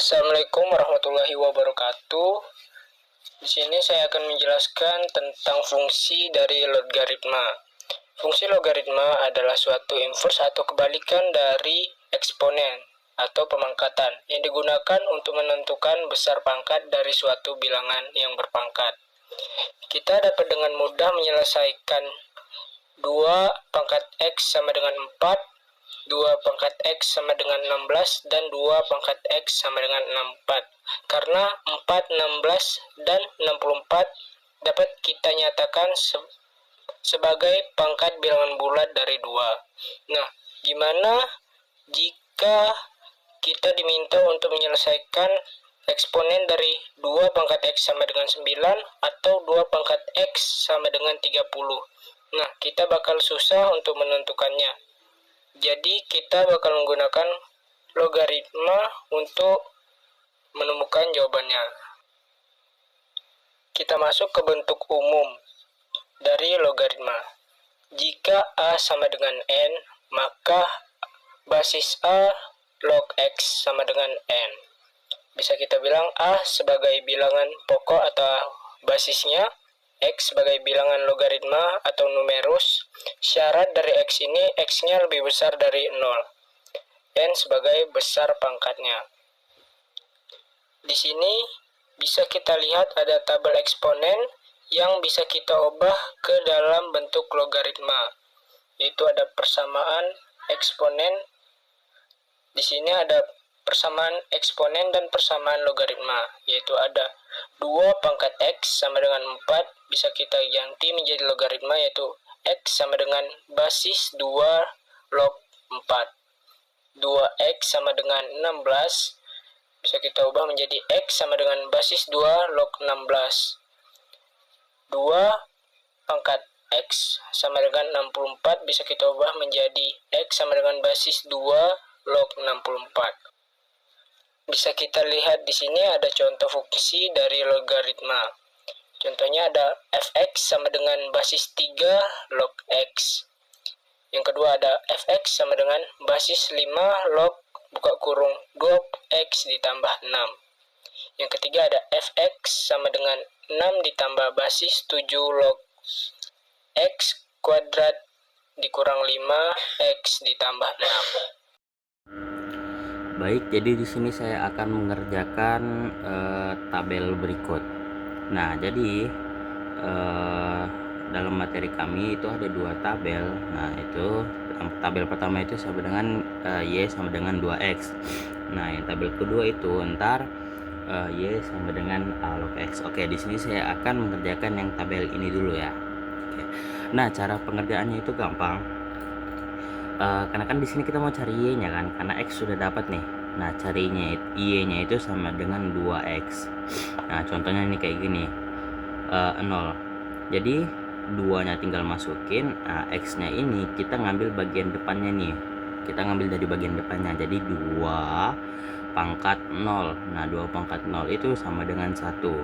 Assalamualaikum warahmatullahi wabarakatuh. Di sini saya akan menjelaskan tentang fungsi dari logaritma. Fungsi logaritma adalah suatu inverse atau kebalikan dari eksponen atau pemangkatan yang digunakan untuk menentukan besar pangkat dari suatu bilangan yang berpangkat. Kita dapat dengan mudah menyelesaikan 2 pangkat X sama dengan 4, 2 pangkat X sama dengan 16, dan 2 pangkat X sama dengan 64. Karena 4, 16, dan 64 dapat kita nyatakan sebagai pangkat bilangan bulat dari 2. Nah, gimana jika kita diminta untuk menyelesaikan eksponen dari 2 pangkat X sama dengan 9 atau 2 pangkat X sama dengan 30? Nah, kita bakal susah untuk menentukannya. Jadi kita bakal menggunakan logaritma untuk menemukan jawabannya. Kita masuk ke bentuk umum dari logaritma. Jika A sama dengan N, maka basis A log X sama dengan N. Bisa kita bilang A sebagai bilangan pokok atau basisnya, X sebagai bilangan logaritma atau numerus. Syarat dari X ini, X-nya lebih besar dari 0. N sebagai besar pangkatnya. Di sini bisa kita lihat ada tabel eksponen yang bisa kita ubah ke dalam bentuk logaritma. Yaitu ada persamaan eksponen. Di sini ada persamaan eksponen dan persamaan logaritma, yaitu ada 2 pangkat X sama dengan 4 bisa kita ganti menjadi logaritma, yaitu X sama dengan basis 2 log 4. 2X sama dengan 16 bisa kita ubah menjadi X sama dengan basis 2 log 16. 2 pangkat X sama dengan 64 bisa kita ubah menjadi X sama dengan basis 2 log 64. Bisa kita lihat di sini ada contoh fungsi dari logaritma. Contohnya ada fx sama dengan basis 3 log x. Yang kedua ada fx sama dengan basis 5 log buka kurung 2x ditambah 6. Yang ketiga ada fx sama dengan 6 ditambah basis 7 log x kuadrat dikurang 5x ditambah 6. Baik, jadi di sini saya akan mengerjakan tabel berikut. Nah, jadi dalam materi kami itu ada 2 tabel. Nah, itu tabel pertama itu sama dengan Y sama dengan 2X. Nah, yang tabel kedua itu ntar Y sama dengan A log X. Oke, di sini saya akan mengerjakan yang tabel ini dulu ya. Oke. Nah, cara pengerjaannya itu gampang. Karena kan di sini kita mau cari y-nya kan, karena x sudah dapat nih. Nah, carinya y-nya itu sama dengan 2x. Nah, contohnya ini kayak gini, 0. Jadi 2-nya tinggal masukin. Nah, x-nya ini kita ngambil bagian depannya nih. Kita ngambil dari bagian depannya. Jadi 2 pangkat 0. Nah, 2 pangkat 0 itu sama dengan 1.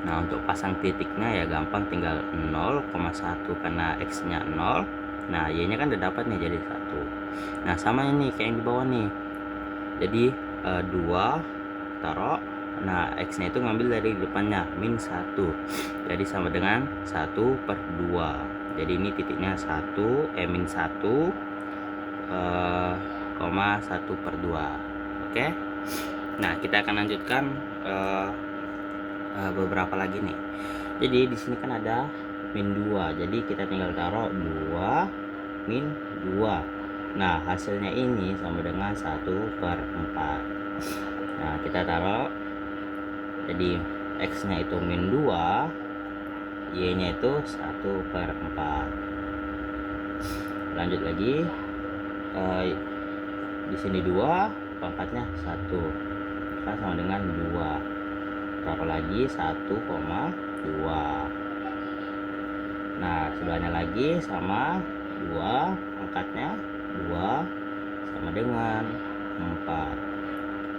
Nah, untuk pasang titiknya ya gampang, tinggal 0,1 karena x-nya 0. Nah, y-nya kan udah dapat nih jadi 1. Nah, sama ini kayak yang di bawah nih. Jadi 2 taruh. Nah, x-nya itu ngambil dari depannya min 1. Jadi sama dengan 1/2. Jadi ini titiknya 1 min 1 1/2. Oke. Nah, kita akan lanjutkan beberapa lagi nih. Jadi di sini kan ada min 2, jadi kita tinggal taruh 2 min 2. Nah, hasilnya ini sama dengan 1/4. Nah, kita taruh, jadi x nya itu min 2, y nya itu 1/4. Lanjut lagi, di sini 2 pangkatnya 1, maka sama dengan 2. Taruh lagi 1,2. Nah, sebelahnya lagi sama 2 angkatnya 2 sama dengan 4.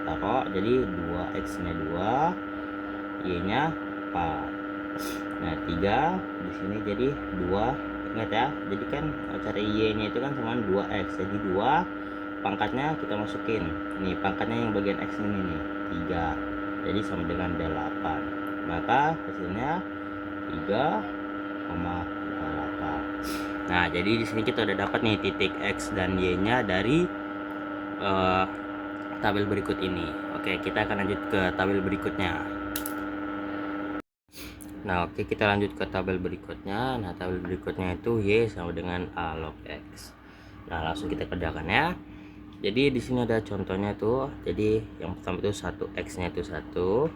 Taruh, jadi 2x nya 2, y nya 4. Nah, 3 di sini jadi 2. Ingat ya, jadi kan cari y nya itu kan sama 2x. Jadi 2 pangkatnya kita masukin. Nih pangkatnya yang bagian X ini nih 3, jadi sama dengan 8, maka hasilnya 3,8. Nah jadi di sini kita udah dapat nih titik X dan Y nya dari tabel berikut ini. Oke, kita akan lanjut ke tabel berikutnya. Nah, oke, kita lanjut ke tabel berikutnya. Nah, tabel berikutnya itu Y sama dengan A log X. Nah, langsung kita kerjakan ya. Jadi di sini ada contohnya tuh. Jadi yang pertama itu 1x-nya itu 1.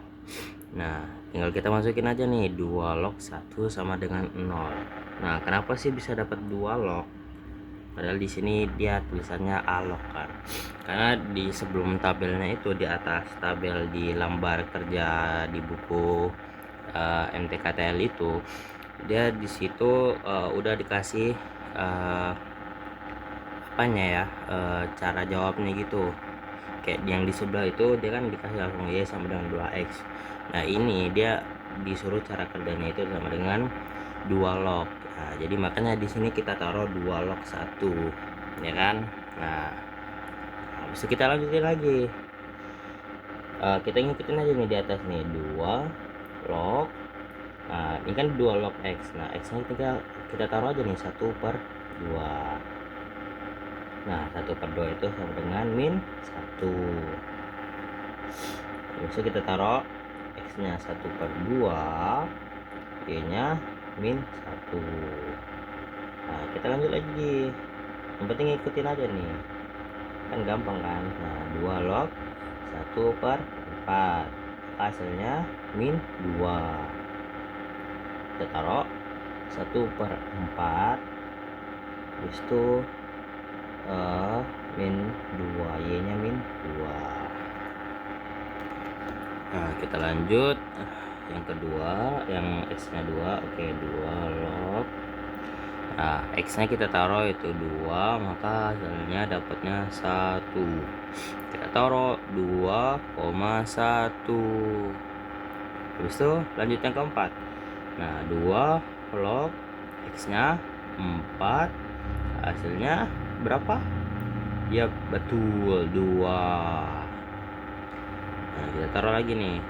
Nah, tinggal kita masukin aja nih 2 log 1 sama dengan 0. Nah, kenapa sih bisa dapat 2 log? Padahal di sini dia tulisannya A log kan. Karena di sebelum tabelnya itu di atas tabel di lembar kerja di buku MTKTL itu dia di situ udah dikasih apanya ya, cara jawabnya gitu. Kayak yang di sebelah itu dia kan dikasih langsung Y sama dengan 2x. Nah ini dia disuruh cara kerjanya itu sama dengan 2 log. Nah jadi makanya di sini kita taruh 2 log 1 ya kan. Nah habis itu kita lanjutin lagi, kita ngikutin aja nih di atas nih 2 log. Nah ini kan 2 log X. Nah X nya kita taruh aja nih 1/2. Nah 1/2 itu sama dengan min 1. Terus kita taruh X nya 1/2, Y nya min 1. Nah kita lanjut lagi, yang penting ngikutin aja nih, kan gampang kan. Nah 2 log 1/4, hasilnya min 2. Kita taruh 1/4, habis itu min 2, Y nya min 2. Nah kita lanjut yang kedua, yang X nya 2. Oke, 2 log. Nah X nya kita taruh itu 2, maka hasilnya dapatnya 1. Kita taruh 2,1. Habis itu lanjut yang keempat. Nah 2 log X nya 4, hasilnya berapa? Ya betul 2. Nah kita taruh lagi nih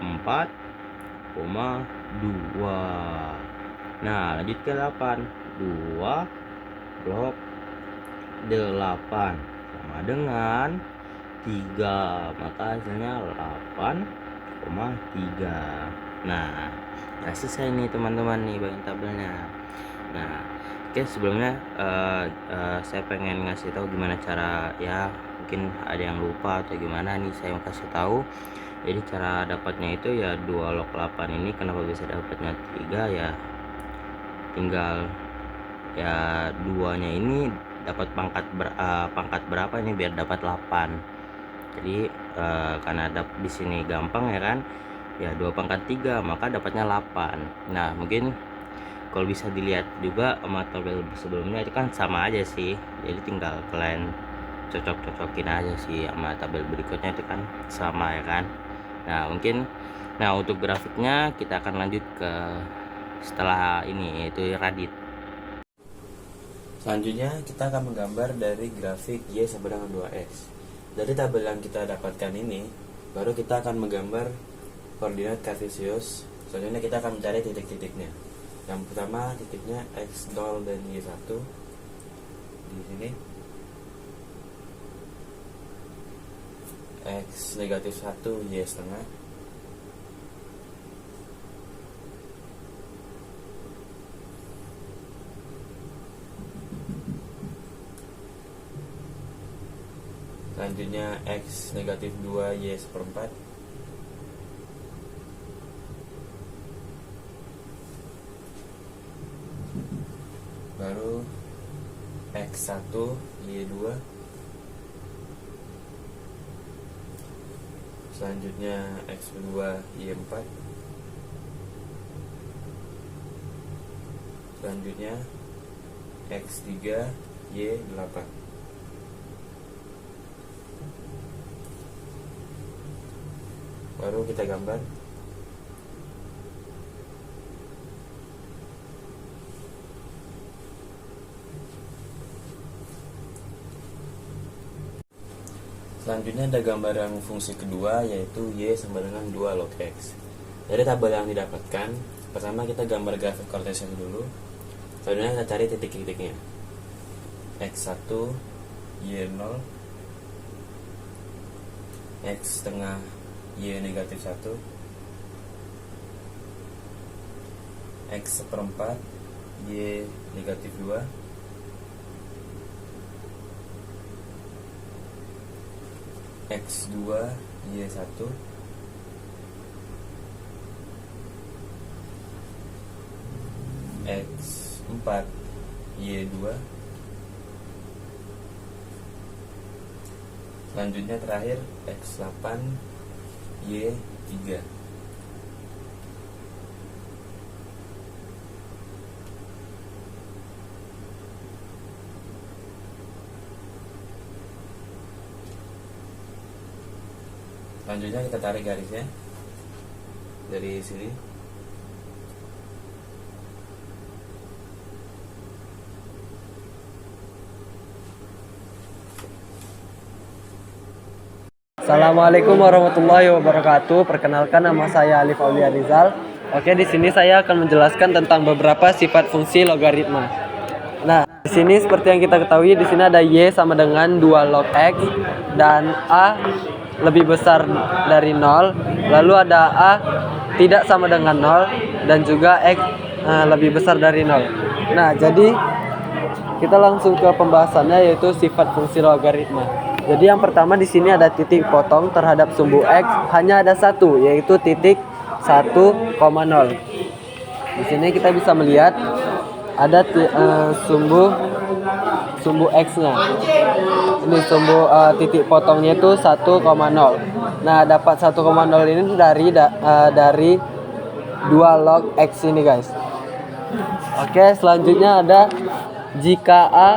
4,2. Nah lanjut ke 8. 2 log 8 sama dengan 3, maka hasilnya 8,3. Nah udah selesai nih teman-teman nih bagian tabelnya. Nah oke, sebelumnya saya pengen ngasih tahu gimana cara, ya mungkin ada yang lupa atau gimana nih, saya mau kasih tahu. Jadi cara dapatnya itu ya 2 log 8 ini kenapa bisa dapatnya 3 ya, tinggal ya 2-nya ini dapat pangkat berapa ini biar dapat 8. Jadi karena di sini gampang ya kan, ya 2/3 maka dapatnya 8. Nah mungkin kalau bisa dilihat juga sama tabel sebelumnya itu kan sama aja sih, jadi tinggal kalian cocok-cocokin aja sih sama tabel berikutnya, itu kan sama ya kan. Nah mungkin, nah untuk grafiknya kita akan lanjut ke setelah ini, yaitu radit. Selanjutnya kita akan menggambar dari grafik Y sama dengan 2x. Dari tabel yang kita dapatkan ini, baru kita akan menggambar koordinat kartesius. Selanjutnya kita akan mencari titik-titiknya. Yang pertama titiknya x0 dan y1 di sini, x negatif 1 y setengah, selanjutnya x negatif 2 y seperempat, baru x1 y2, selanjutnya x2 y4, selanjutnya x3 y8. Baru kita gambar. Selanjutnya ada gambaran fungsi kedua, yaitu Y sama dengan 2 log X. Dari tabel yang didapatkan, pertama kita gambar grafik Cartesian dulu. Selanjutnya kita cari titik-titiknya. X1, Y0, X setengah Y negatif 1, X seperempat Y negatif 2, X2 Y1, X4 Y2. Selanjutnya terakhir X8 Y3. Selanjutnya kita tarik garisnya dari sini. Assalamualaikum warahmatullahi wabarakatuh. Perkenalkan, nama saya Alif Aulia Rizal. Oke, di sini saya akan menjelaskan tentang beberapa sifat fungsi logaritma. Nah, di sini seperti yang kita ketahui, di sini ada Y sama dengan 2 log X dan A lebih besar dari 0. Lalu ada A tidak sama dengan 0 dan juga X lebih besar dari 0. Nah, jadi kita langsung ke pembahasannya, yaitu sifat fungsi logaritma. Jadi yang pertama di sini ada titik potong terhadap sumbu X hanya ada satu, yaitu titik 1,0. Di sini kita bisa melihat ada sumbu X-nya. Ini sumbu titik potongnya itu 1,0. Nah, dapat 1,0 ini dari 2 log X ini, guys. Oke, selanjutnya ada jika A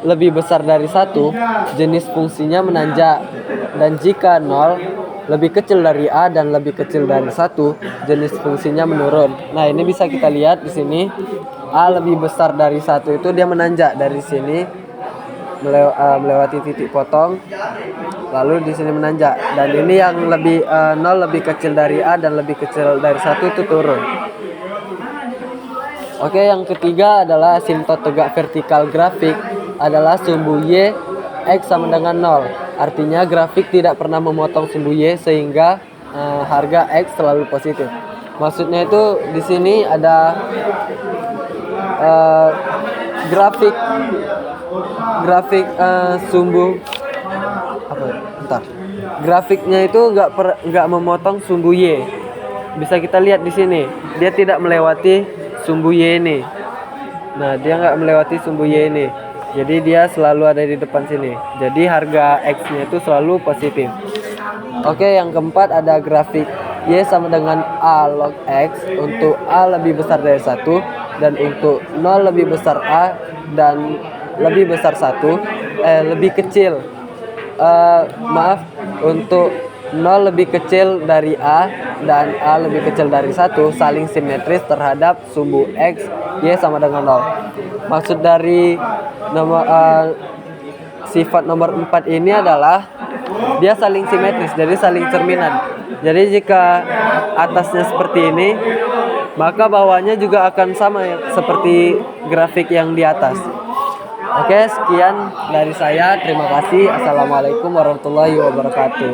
lebih besar dari 1, jenis fungsinya menanjak. Dan jika 0 lebih kecil dari A dan lebih kecil dari 1, jenis fungsinya menurun. Nah, ini bisa kita lihat di sini. A lebih besar dari 1 itu dia menanjak dari sini melewati titik potong, lalu di sini menanjak. Dan ini yang 0 lebih kecil dari A dan lebih kecil dari 1 itu turun. Oke, yang ketiga adalah asimtot tegak vertikal grafik adalah sumbu Y X sama dengan 0. Artinya grafik tidak pernah memotong sumbu Y sehingga harga X selalu positif. Maksudnya itu di sini ada grafik sumbu apa? Bentar. Grafiknya itu nggak memotong sumbu Y. Bisa kita lihat di sini, dia tidak melewati sumbu Y ini. Nah, dia nggak melewati sumbu Y ini. Jadi dia selalu ada di depan sini. Jadi harga X-nya itu selalu positif. Oke, yang keempat ada grafik Y sama dengan A log X untuk A lebih besar dari 1 dan untuk 0 lebih besar A dan lebih besar 1 lebih kecil. Untuk 0 lebih kecil dari A dan A lebih kecil dari 1 saling simetris terhadap sumbu X Y sama dengan 0. Maksud dari sifat nomor 4 ini adalah dia saling simetris, jadi saling cerminan. Jadi jika atasnya seperti ini, maka bawahnya juga akan sama seperti grafik yang di atas. Oke, sekian dari saya. Terima kasih. Assalamualaikum warahmatullahi wabarakatuh.